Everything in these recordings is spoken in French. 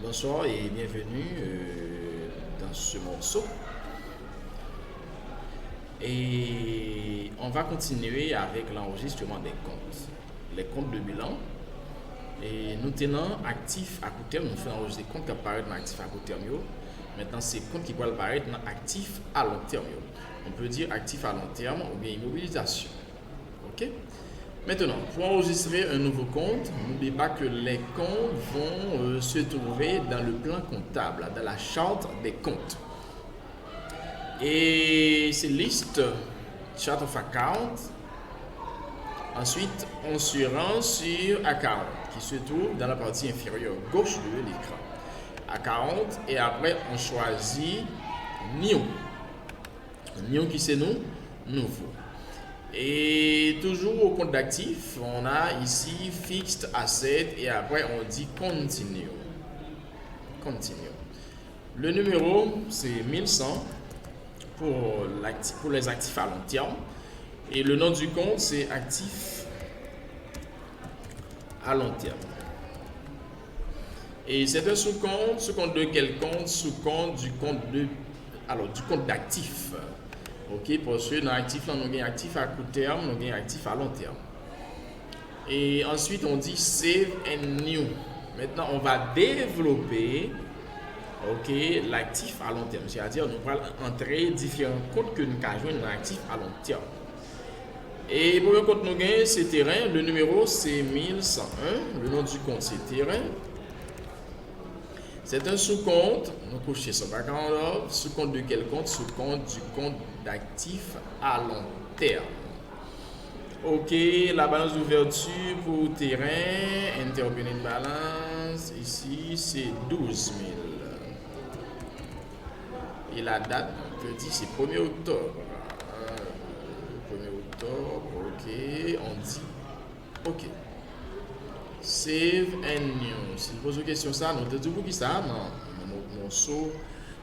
Bonsoir et bienvenue dans ce morceau. Et on va continuer avec l'enregistrement des comptes. Les comptes de bilan. Et nous tenons actifs à court terme, nous faisons enregistrer comptes qui apparaissent dans actifs à court terme. Maintenant, c'est comptes qui peuvent apparaître dans actifs à long terme. On peut dire actifs à long terme ou bien immobilisation. OK? Maintenant, pour enregistrer un nouveau compte, n'oubliez pas que les comptes vont se trouver dans le plan comptable, dans la charte des comptes. Et c'est liste, chart of account. Ensuite, on se rend sur account, qui se trouve dans la partie inférieure gauche de l'écran. Account, et après, on choisit New. New qui c'est nous? Nouveau. Et toujours au compte d'actifs, on a ici Fixed Asset et après on dit Continue. Continue. Le numéro c'est 1100 pour les actifs à long terme. Et le nom du compte c'est Actifs à long terme. Et c'est un sous-compte. Sous-compte de quel compte? Sous-compte du compte d'actifs. OK, parce que dans l'actif, nous avons actif à court terme, nous avons actif à long terme. Et ensuite, on dit Save and New. Maintenant, on va développer l'actif à long terme. C'est-à-dire, nous allons entrer différents comptes que nous avons joués dans l'actif à long terme. Et pour le compte, nous avons c'est terrain. Le numéro, c'est 1101. Le nom du compte, c'est terrain. C'est un sous-compte, nous couchons ça par ordre. Sous-compte de quel compte? Sous-compte du compte d'actifs à long terme. OK, la balance d'ouverture pour terrain, intervenir balance, ici c'est 12 000. Et la date, on peut dire c'est 1er octobre. 1er octobre, OK, on dit OK. Save and New. Si vous posez une question, ça, nous te disons pour qui ça? Mon saut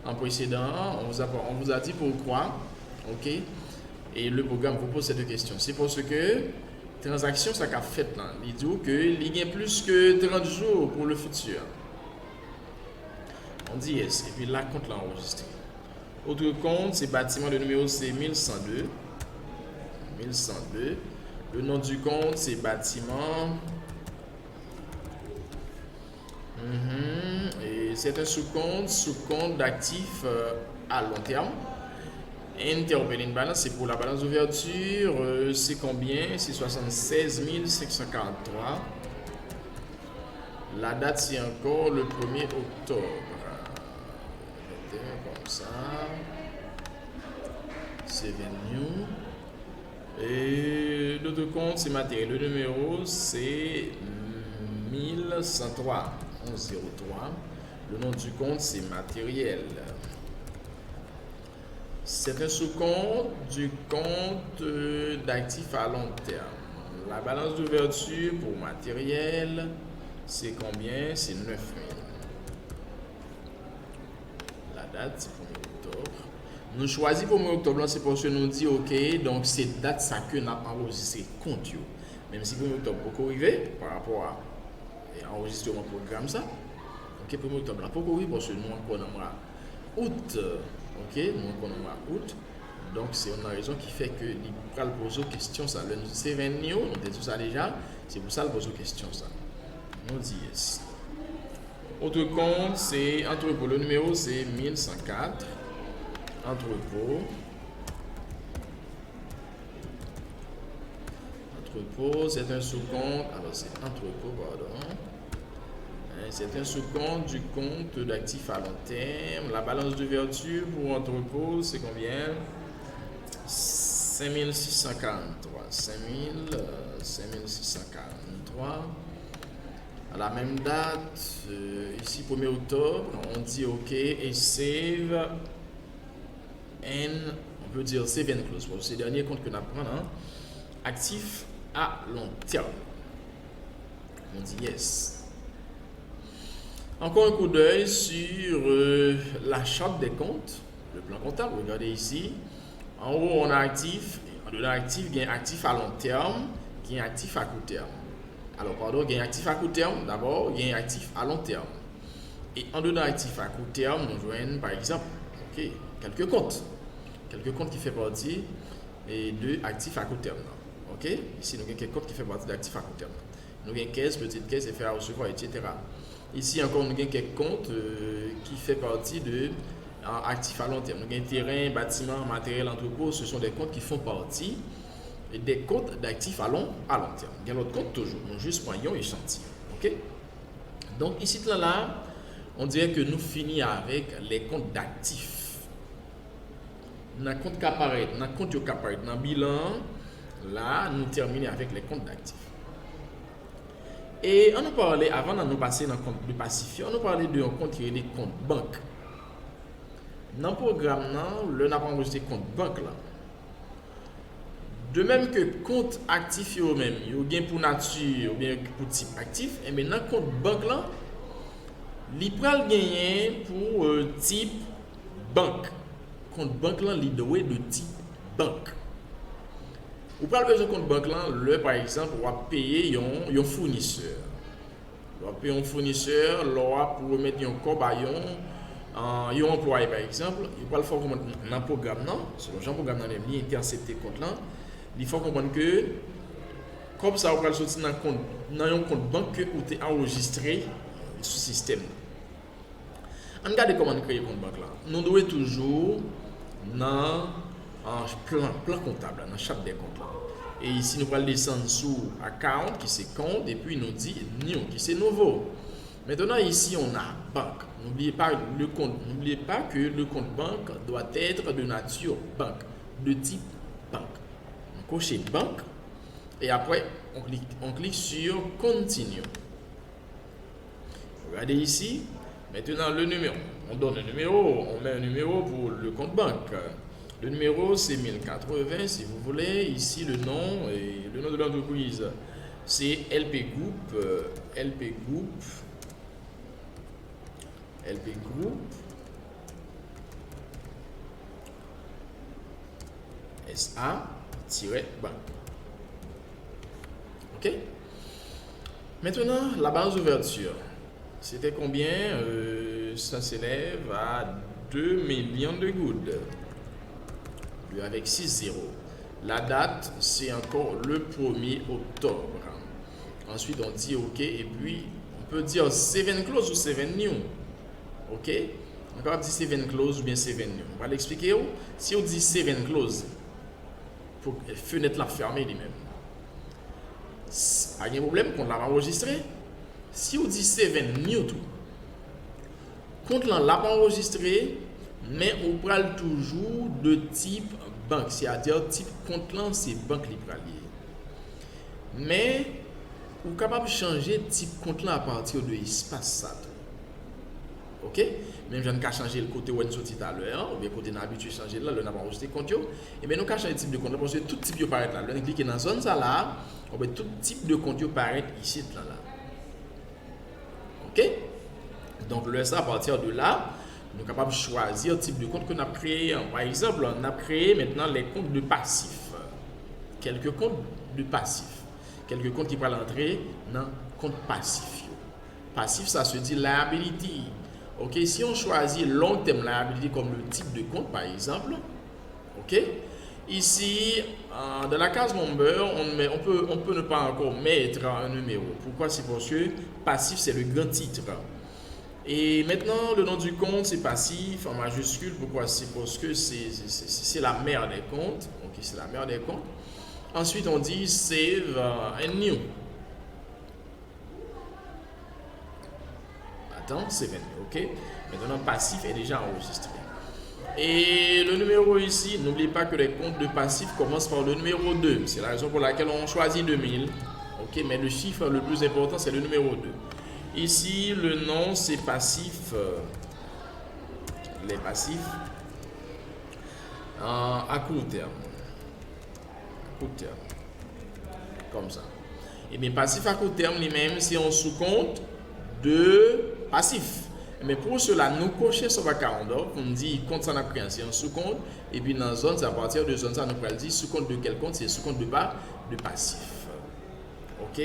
en précédent, on vous a dit pourquoi. OK? Et le programme vous pose cette question. C'est parce que transaction, ça qu'a fait là. Il dit qu'il y a plus que 30 jours pour le futur. On dit yes. Et puis là, compte l'enregistré. Autre compte, c'est bâtiment, le numéro c'est 1102. 1102. Le nom du compte, c'est bâtiment. Et c'est un sous-compte d'actifs à long terme. Interpelling balance, c'est pour la balance d'ouverture, c'est combien? C'est 76 543. La date, c'est encore le 1er octobre. Comme ça. C'est venu. Et l'autre compte, c'est matériel. Le numéro, c'est 1103. 1103. Le nom du compte, c'est matériel. C'est un sous-compte du compte d'actifs à long terme. La balance d'ouverture pour matériel, c'est combien? C'est 9 000. La date, c'est 1er octobre. Nous choisissons pour 1er octobre, c'est parce que nous dit OK, donc c'est date ça que nous avons enregistré compte. Même si 1er octobre peut arriver par rapport à enregistrement programme ça. OK, 1er octobre, pas courir parce que nous encore dans août. OK, nous connaissons août. Donc c'est une raison qui fait que il va poser aux questions ça. Le c'est 20 nous dit tout ça déjà, c'est pour ça qu'il pose aux questions ça. Nous dit yes. Autre compte, c'est entrepôt. Le numéro c'est 1104. Entrepôt. Entrepôt, c'est un sous-compte. Alors c'est entrepôt, pardon. C'est un sous-compte du compte d'actifs à long terme. La balance d'ouverture pour entrepôt, c'est combien? 5643. 5643. À la même date, ici 1er octobre, on dit OK et save and, on peut dire save and close. Pour ces derniers comptes que nous apprenons, actifs à long terme. On dit yes. Encore un coup d'œil sur la charte des comptes, le plan comptable. Regardez ici. En haut, on a actif. En dedans, actif, il y a un actif à long terme, qui est un actif à court terme. Alors, pardon, il y a un actif à court terme. D'abord, il y a un actif à long terme. Et en dedans actifs à court terme, nous joignons par exemple quelques comptes qui font partie de actifs à court terme. Ici, nous avons quelques comptes qui font partie d'actifs à court terme. Nous avons caisse, petite caisse, FA recevoir, etc. Ici encore, nous avons quelques comptes qui font partie de actifs à long terme. Nous avons terrain, bâtiment, matériel, entrepôt. Ce sont des comptes qui font partie des comptes d'actifs à long terme. Il y a l'autre compte toujours. Nous juste prenons échantillon. Donc ici, là, on dirait que nous finissons avec les comptes d'actifs. Dans le compte qui apparaît, dans le compte qui apparaît dans le bilan, là, nous terminons avec les comptes d'actifs. Et on nous parlait, avant de nous passer dans le compte de passif, on nous parlait d'un compte qui est des comptes banque. Dans le programme, le n'a pas enregistré compte banque là. De même que compte actif eux-mêmes, ils ont gain pour nature ou bien pour type actif, et maintenant compte banque là, il peut gagner pour type banque. Compte banque là, il doit de type banque. Ou pas le compte banque là, par exemple, on va payer un fournisseur. On va payer un fournisseur, pour remettre un corps à un employé par exemple. Il va le faire dans le programme, selon le programme dans les lignes intercepté compte là. Il faut comprendre que comme ça, on va sortir dans un compte banque que vous avez enregistré sous système. On regarde comment on crée un compte banque là. Nous devons toujours dans un plan comptable, dans chaque des comptes là. Et ici, nous allons descendre sous account qui c'est compte et puis nous dit new qui c'est nouveau. Maintenant, ici, on a banque. N'oubliez pas que le compte banque doit être de nature banque, de type banque. On coche banque et après, on clique sur continue. Regardez ici. Maintenant, le numéro. On donne un numéro, on met un numéro pour le compte banque. Le numéro, c'est 1080, si vous voulez. Ici, le nom de l'entreprise, c'est LP Group. LP Group. SA-banque. OK? Maintenant, la base d'ouverture. C'était combien? Ça s'élève à 2 millions de gouttes. Avec 6 zéros. La date, c'est encore le 1er octobre. Ensuite, on dit OK. Et puis, on peut dire 7 close ou 7 new. OK? Encore dit 7 close ou bien 7 new. On va l'expliquer. Si on dit 7 close, pour la fenêtre la fermer lui-même. Pas de problème, qu'on l'a enregistré. Si on dit 7 new, compte là l'a pas enregistré, mais on parle toujours de type banque, c'est-à-dire type compte là c'est banque libralier. Mais on est capable de changer type compte là à partir de l'espace ça. OK? Même je ne changer le côté où on sorti tout à l'heure, ou bien côté d'habitude changer là, le n'a pas enregistré compte et bien nous changer le type de compte parce que tout type paraît là. On clique dans zone ça là, on va tout type de compte paraît ici là. OK? Donc, ça, à partir de là, nous sommes capables de choisir le type de compte que nous avons créé. Par exemple, on a créé maintenant les comptes de passif. Quelques comptes de passif. Quelques comptes qui peuvent entrer dans le compte passif. Passif, ça se dit liability. OK? Si on choisit long term liability comme le type de compte, par exemple, OK? Ici, dans la case number, on peut ne pas encore mettre un numéro. Pourquoi? C'est parce que passif, c'est le grand titre. Et maintenant, le nom du compte, c'est passif en majuscule. Pourquoi? C'est parce que c'est la mère des comptes. OK, c'est la mère des comptes. Ensuite, on dit save and new. Attends, save and new. OK? Maintenant, passif est déjà enregistré. Et le numéro ici, n'oubliez pas que les comptes de passif commencent par le numéro 2. C'est la raison pour laquelle on choisit 2000. OK, mais le chiffre le plus important, c'est le numéro 2. Ici, le nom, c'est passif. Les passifs à court terme. À court terme. Comme ça. Et bien, passif à court terme, lui-même, c'est un sous-compte de passif. Mais pour cela, nous cocher sur la 40 heures, on dit compte ça n'a pris c'est un sous-compte. Et puis dans la zone, c'est à partir de zone, ça nous dit sous-compte de quel compte, c'est sous-compte de passif. OK?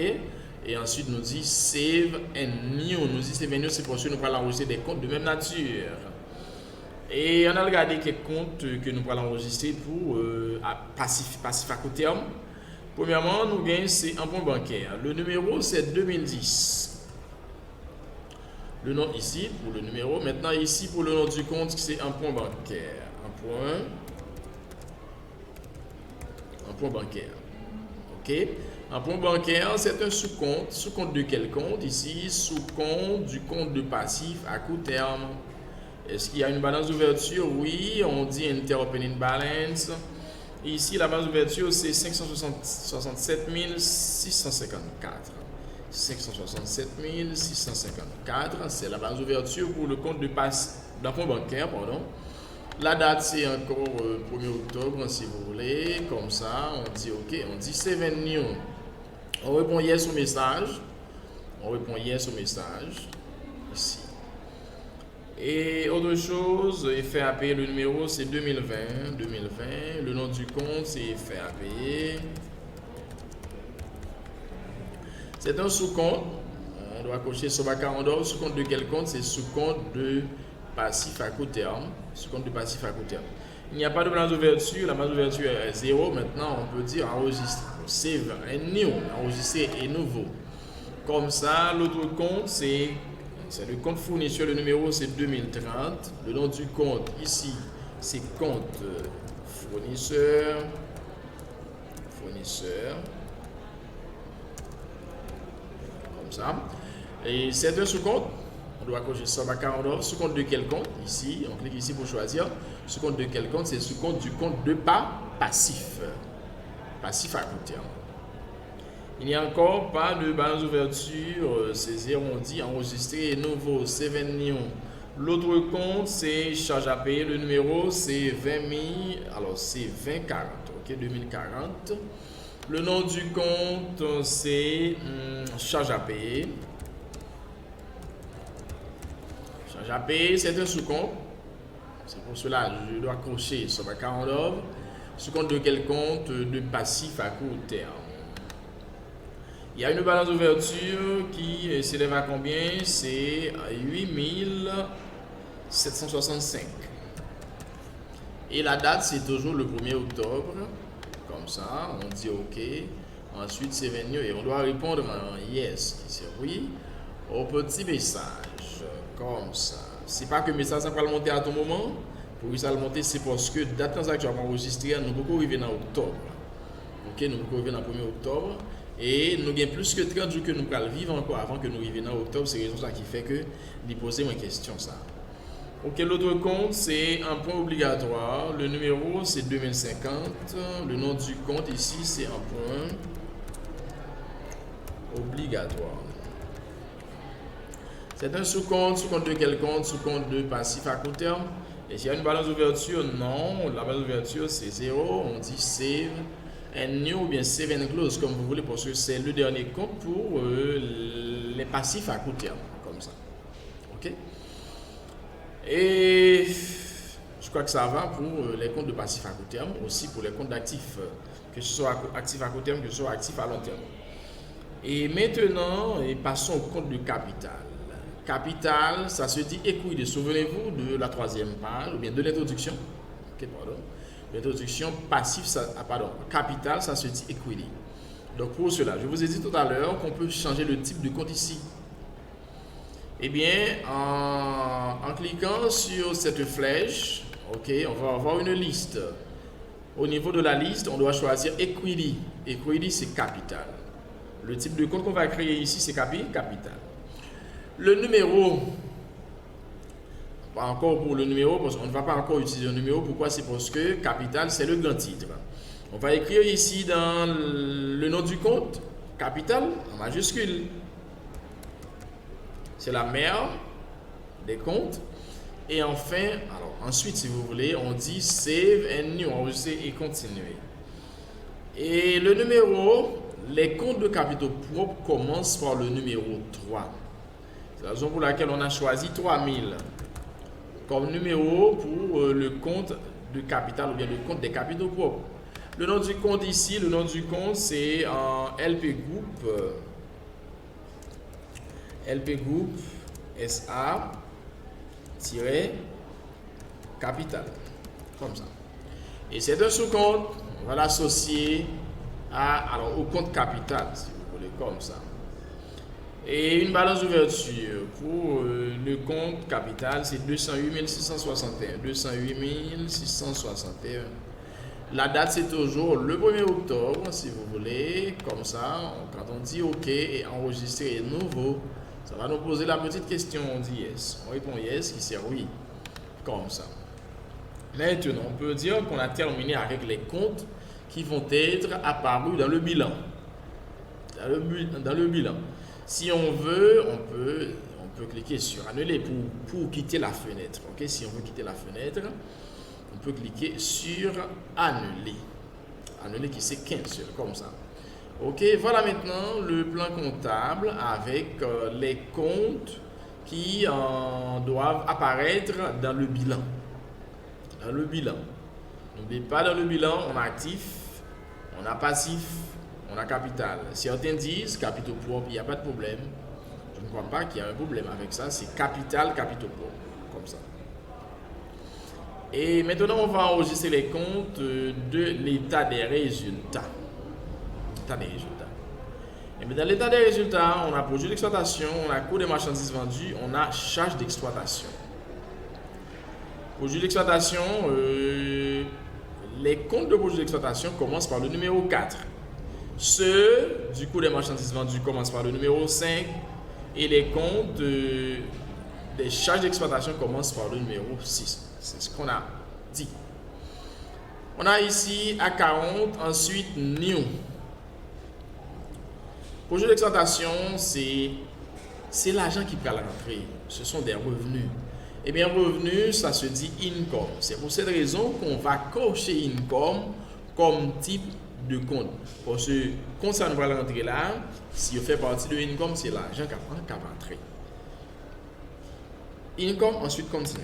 Et ensuite, nous dit Save and New. Nous dit Save and New, c'est parce que nous allons enregistrer des comptes de même nature. Et on a regardé quelques comptes que nous allons enregistrer pour passif à court terme. Premièrement, nous gagnons c'est un point bancaire. Le numéro, c'est 2010. Le nom ici pour le numéro. Maintenant, ici pour le nom du compte, c'est un point bancaire. Un point bancaire. OK? Un point bancaire, c'est un sous-compte. Sous-compte de quel compte? Ici, sous-compte du compte de passif à court terme. Est-ce qu'il y a une balance d'ouverture? Oui, on dit Interopening Balance. Ici, la balance d'ouverture, c'est 567 654. 567 654, c'est la balance d'ouverture pour le compte de passe d'un compte bancaire, pardon. La date, c'est encore 1er octobre, si vous voulez. Comme ça, on dit OK, on dit Save and New. On répond yes au message. Ici. Et autre chose, effet à payer, le numéro c'est 2020. Le nom du compte c'est effet à payer. C'est un sous-compte. On doit cocher sur ma carte. Sous-compte de quel compte? C'est sous-compte de passif à court terme. Sous-compte de passif à court terme. Il n'y a pas de balance d'ouverture. La balance d'ouverture est 0. Maintenant, on peut dire enregistrer. Save and new. Enregistrer et nouveau. Comme ça, l'autre compte c'est le compte fournisseur, le numéro c'est 2030. Le nom du compte ici c'est compte fournisseur. Comme ça. Et c'est un sous-compte. On doit cocher ça à 40 €. Sous-compte de quel compte? Ici, on clique ici pour choisir. Sous-compte de quel compte? C'est sous-compte du compte de passif. Passif à court terme. Il n'y a encore pas de balance d'ouverture, c'est 0, on dit enregistrer nouveau, Save and New. L'autre compte, c'est charge à payer, le numéro, c'est 20 000, alors c'est 2040, ok, 2040. Le nom du compte, c'est charge à payer. Charge à payer, c'est un sous-compte. C'est pour cela que je dois cocher sur ma 40 €. Sous-compte de quel compte? De passif à court terme. Il y a une balance d'ouverture qui s'élève à combien? C'est 8 765. Et la date, c'est toujours le 1er octobre. Comme ça, on dit OK. Ensuite, c'est venu et on doit répondre en yes, qui c'est oui, au petit message. Comme ça. C'est pas que le message va monter à tout moment. Pour que ça va monter, c'est parce que la transaction va enregistrer, nous pouvons arriver en octobre. OK, nous pouvons arriver en 1er octobre. Et nous avons plus que 30 jours que nous allons vivre encore avant que nous arrivions en octobre. C'est raison ça qui fait que nous posons une question. Ça. Ok, l'autre compte, c'est un point obligatoire. Le numéro, c'est 2050. Le nom du compte ici, c'est un point obligatoire. C'est un sous-compte. Sous-compte de quel compte? Sous-compte de passif à court terme. Et s'il y a une balance d'ouverture, non. La balance d'ouverture, c'est 0. On dit save and new ou bien save and close, comme vous voulez, parce que c'est le dernier compte pour les passifs à court terme, comme ça. OK? Et je crois que ça va pour les comptes de passifs à court terme, aussi pour les comptes d'actifs, que ce soit actifs à court terme, que ce soit actifs à long terme. Et maintenant, passons au compte de capital. Capital, ça se dit equity. Souvenez-vous de la 3e page, ou bien de l'introduction. OK, pardon. L'introduction passif, capital, ça se dit equity. Donc pour cela, je vous ai dit tout à l'heure qu'on peut changer le type de compte ici. Eh bien, en cliquant sur cette flèche, ok, on va avoir une liste. Au niveau de la liste, on doit choisir equity. Equity, c'est capital. Le type de compte qu'on va créer ici, c'est capital. Le numéro. Pas encore pour le numéro, parce qu'on ne va pas encore utiliser le numéro. Pourquoi? C'est parce que capital, c'est le grand titre. On va écrire ici dans le nom du compte, capital, en majuscule. C'est la mère des comptes. Et enfin, alors ensuite, si vous voulez, on dit save and new, enregistrer et continuer. Et le numéro, les comptes de capitaux propres commencent par le numéro 3. C'est la raison pour laquelle on a choisi 3000 comme numéro pour le compte de capital ou bien le compte des capitaux propres. Le nom du compte ici, le nom du compte c'est un LP Group. LP Group SA capital. Comme ça. Et c'est un sous-compte, on va l'associer au compte capital, si vous voulez, comme ça. Et une balance d'ouverture pour le compte capital, c'est 208 661. 208 661. La date, c'est toujours le 1er octobre, si vous voulez. Comme ça, quand on dit OK et enregistrer nouveau, ça va nous poser la petite question. On dit yes. On répond yes, qui sert oui. Comme ça. Maintenant, on peut dire qu'on a terminé avec les comptes qui vont être apparus dans le bilan. Dans le bilan. Si on veut, on peut cliquer sur annuler pour quitter la fenêtre. Okay? Si on veut quitter la fenêtre, on peut cliquer sur annuler. Annuler qui c'est 15, comme ça. Ok, voilà maintenant le plan comptable avec les comptes qui doivent apparaître dans le bilan. Dans le bilan. N'oubliez pas, dans le bilan, on a actif, on a passif, on a capital. Certains disent capitaux propres, il n'y a pas de problème. Je ne crois pas qu'il y a un problème avec ça. C'est capital, capitaux propres. Comme ça. Et maintenant, on va enregistrer les comptes de l'état des résultats. L'état des résultats. Et bien, dans l'état des résultats, on a produit d'exploitation, on a coût des marchandises vendues, on a charge d'exploitation. Produit d'exploitation, les comptes de produit d'exploitation commencent par le numéro 4. Ceux du coût des marchandises vendues commencent par le numéro 5 et les comptes des charges d'exploitation commencent par le numéro 6. C'est ce qu'on a dit. On a ici A40, ensuite New. Projet d'exploitation, c'est l'argent qui peut rentrer. Ce sont des revenus. Eh bien, revenu, ça se dit income. C'est pour cette raison qu'on va cocher income comme type de compte. Parce que quand ça ne va rentrer là, si on fait partie de income, c'est l'argent qui va rentrer. Income, ensuite continue.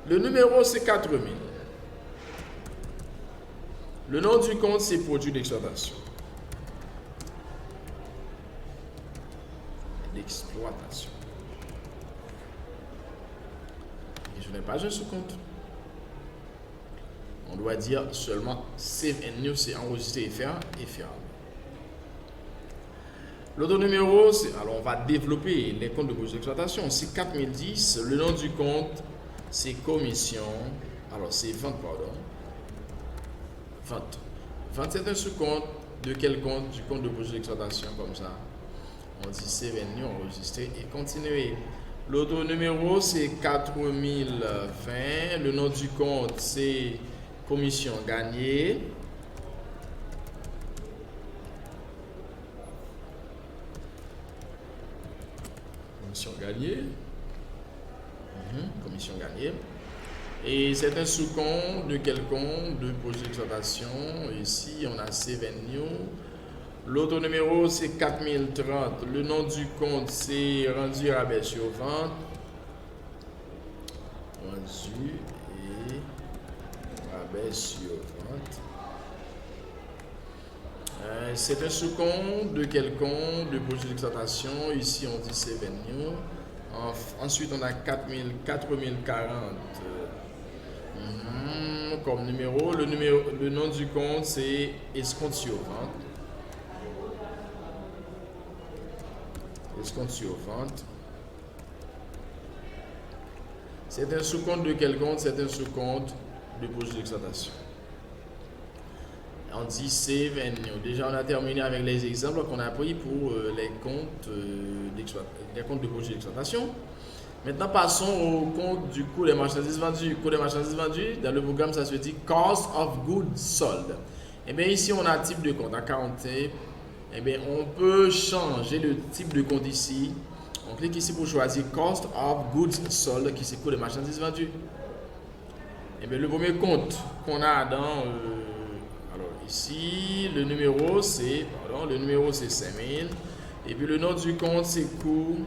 Le numéro, c'est 4000. Le nom du compte, c'est produit d'exploitation. D'exploitation. Et je n'ai pas un sous-compte. On doit dire seulement Save and New, c'est enregistrer et faire. L'autre numéro, alors on va développer les comptes de produit d'exploitation. C'est 4010. Le nom du compte, c'est commission. Alors c'est vente, pardon. Vente. Vente, c'est un sous-compte de quel compte? Du compte de produit d'exploitation, comme ça. On dit Save and New, enregistrer et continuer. L'autre numéro, c'est 4020. Le nom du compte, c'est commission gagnée. Commission gagnée. Commission gagnée. Et c'est un sous-compte de quel compte? De projet d'exploitation. Ici, on a Save and New. L'autre numéro, c'est 4030. Le nom du compte, c'est rendu rabais sur vente. Rendu et rabais sur vente. C'est un sous-compte de quel compte? De projet d'exploitation. Ici, on dit Save and New. Ensuite, on a 4040 comme numéro. Le nom du compte, c'est escompte sur vente. Escompte sur vente. C'est un sous-compte de quel compte? C'est un sous-compte de projet d'exploitation. On dit Save and New. Déjà, on a terminé avec les exemples qu'on a pris pour les comptes de projet d'exploitation. Maintenant, passons au compte du coût des marchandises vendues. Coût des marchandises vendues, dans le programme, ça se dit Cost of Goods Sold. Et bien, ici, on a un type de compte à 40. Eh bien, on peut changer le type de compte ici. On clique ici pour choisir Cost of Goods Sold, qui c'est coût des marchandises vendues. Eh bien, le premier compte qu'on a dans... alors, ici, le numéro, c'est 5000. Et puis, le nom du compte, c'est coût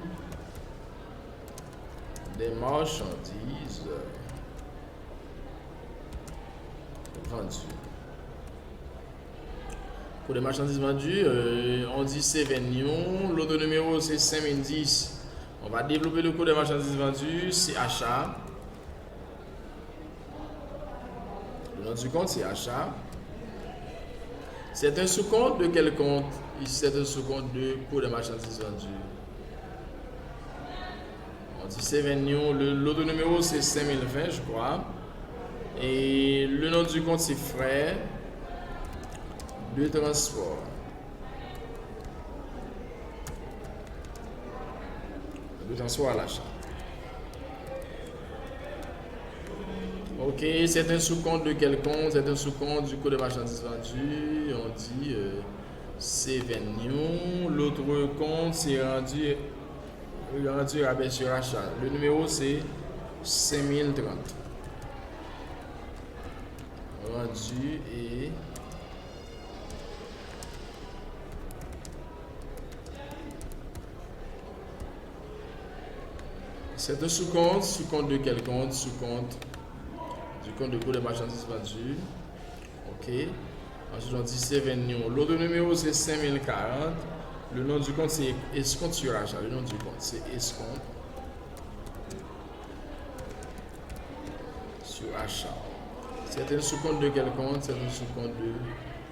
des marchandises vendues. Coût de marchandises vendues, on dit c'est venue. L'autre numéro c'est 5010. On va développer le coût de marchandises vendues, c'est achat. Le nom du compte c'est achat. C'est un sous-compte de quel compte? Ici c'est un sous-compte de coût de marchandises vendues. On dit c'est venue. L'autre numéro c'est 5020 je crois. Et le nom du compte c'est frais de transport. De transport à l'achat. Ok, c'est un sous-compte de quel compte? C'est un sous-compte du coût de marchandises vendues. On dit c'est venue. L'autre compte c'est rendu rabais sur achat. Le numéro c'est 5030. Rendu et c'est un sous-compte de quel compte? Sous-compte du compte de coût de marchandises vendues. Ok. Ensuite, on dit c'est venue. L'autre numéro c'est 5040. Le nom du compte c'est escompte sur achat. Le nom du compte c'est escompte sur achat. C'est un sous-compte de quel compte? C'est un sous-compte de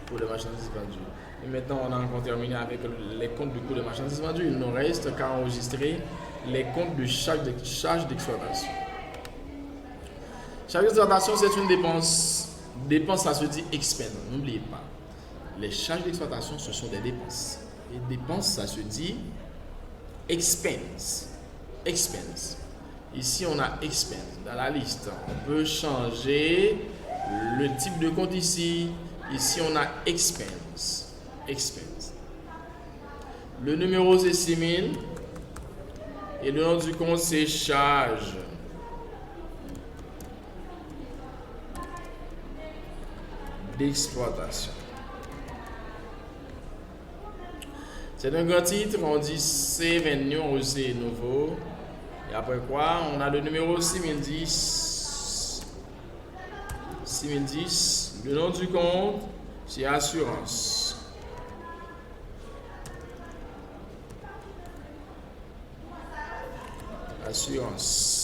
coût de marchandises vendues. Et maintenant, on a encore terminé avec les comptes de coût de marchandises vendues. Il nous reste qu'à enregistrer les comptes de charges d'exploitation. Charge d'exploitation, c'est une dépense. Dépense, ça se dit expense. N'oubliez pas. Les charges d'exploitation, ce sont des dépenses. Et dépenses, ça se dit expense. Expense. Ici, on a expense dans la liste. On peut changer le type de compte ici. Ici, on a expense. Expense. Le numéro, c'est 6000. Et le nom du compte, c'est charge. D'exploitation. C'est un grand titre, on dit c'est venue, c'est nouveau. Et après quoi, on a le numéro 6010. 6010. Le nom du compte, c'est assurance. Assurance.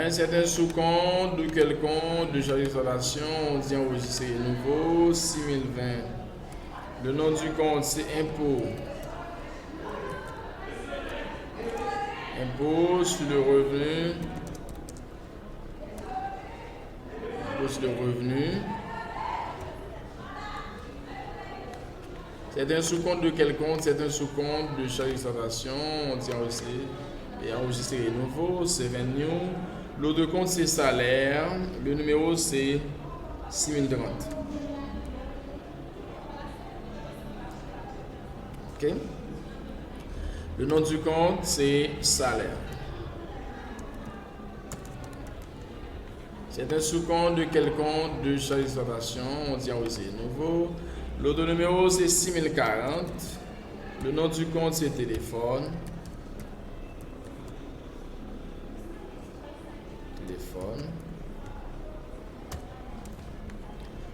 C'est un sous-compte de quel compte? De charge d'exploitation. On dit enregistrer nouveau. 6020. Le nom du compte c'est impôt. Impôt sur le revenu. Impôt sur le revenu. C'est un sous-compte de quel compte? C'est un sous-compte de charge d'exploitation. On dit enregistrer nouveau, c'est venue. L'autre compte c'est salaire. Le numéro c'est 6030. Ok. Le nom du compte c'est salaire. C'est un sous-compte de quel compte? De charge d'exploitation. On dit enregistrer nouveau. L'autre numéro c'est 6040. Le nom du compte c'est téléphone. Téléphone.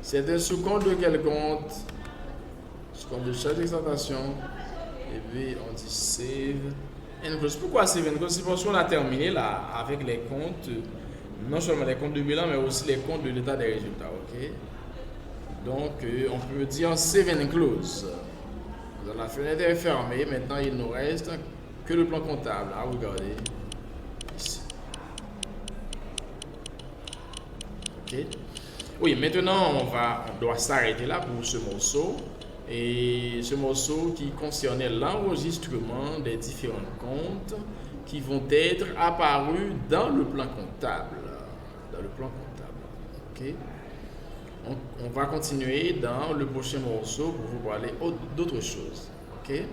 C'est un sous-compte de quel compte? Sous-compte de charge d'exploitation. Et puis on dit save and close. Pourquoi save and close? C'est parce qu'on a terminé là avec les comptes, non seulement les comptes de bilan, mais aussi les comptes de l'état des résultats. Ok. Donc, on peut dire save and close. La fenêtre est fermée. Maintenant, il nous reste que le plan comptable à regarder ici. Ok. Oui, maintenant, on doit s'arrêter là pour ce morceau. Et ce morceau qui concernait l'enregistrement des différents comptes qui vont être apparus dans le plan comptable. Dans le plan comptable. Ok. On va continuer dans le prochain morceau pour vous parler d'autres choses. Ok?